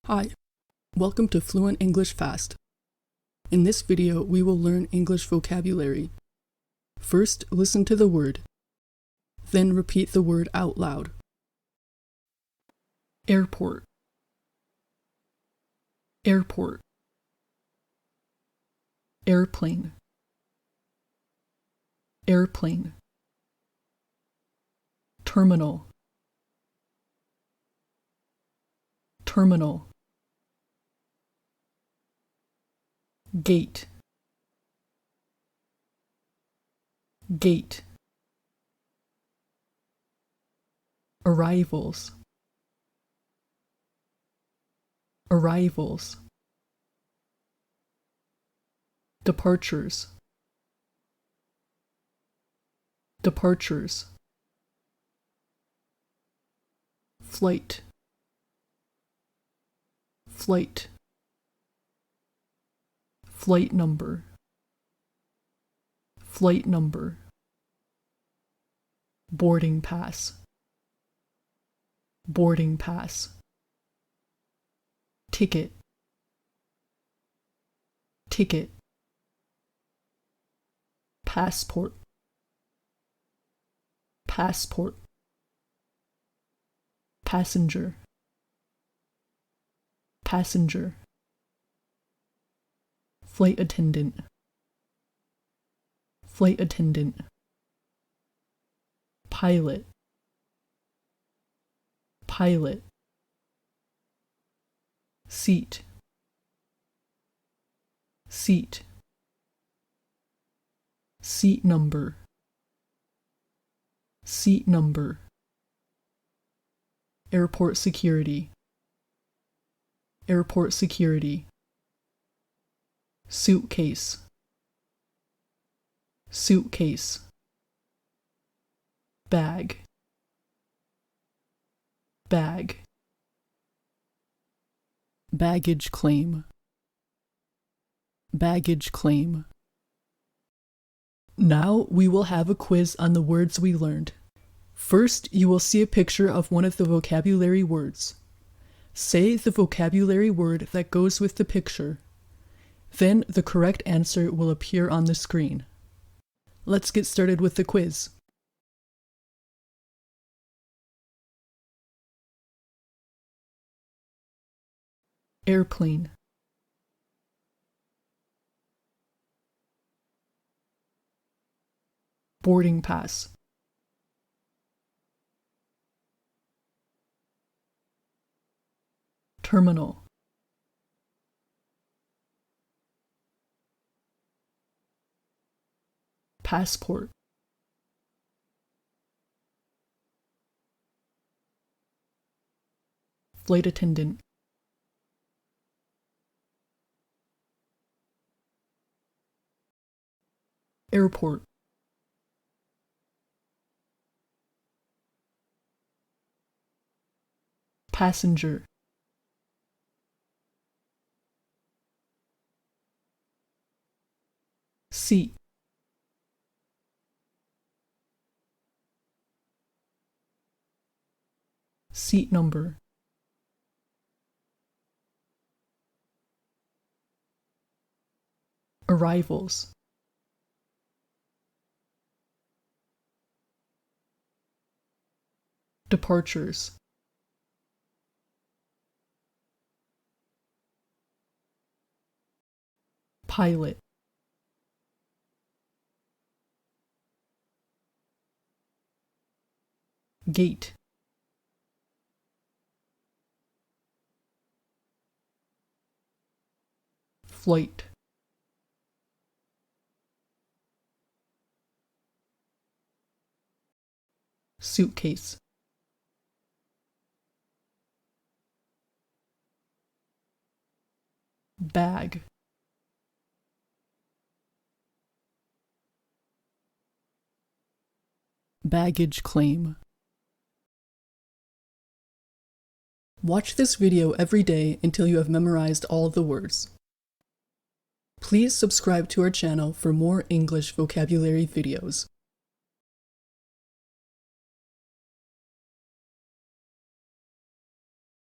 Hi, welcome to Fluent English Fast. In this video, we will learn English vocabulary. First, listen to the word. Then repeat the word out loud. Airport. Airport. Airplane. Airplane. Terminal. Terminal. Gate. Gate. Arrivals. Arrivals. Departures. Departures. Flight. Flight. Flight number. Flight number. Boarding pass. Boarding pass. Ticket. Ticket. Passport. Passport. Passenger. Passenger. Flight attendant. Flight attendant. Pilot. Pilot. Seat. Seat. Seat number. Seat number. Airport security. Airport security. Suitcase. Suitcase. Bag. Bag. Baggage claim. Baggage claim. Now we will have a quiz on the words we learned. First, you will see a picture of one of the vocabulary words. Say the vocabulary word that goes with the picture. Then the correct answer will appear on the screen. Let's get started with the quiz. Airplane. Boarding pass. Terminal. Passport. Flight attendant. Airport. Passenger. Seat. Seat number. Arrivals. Departures. Pilot. Gate. Flight. Suitcase. Bag. Baggage claim. Watch this video every day until you have memorized all of the words. Please subscribe to our channel for more English vocabulary videos.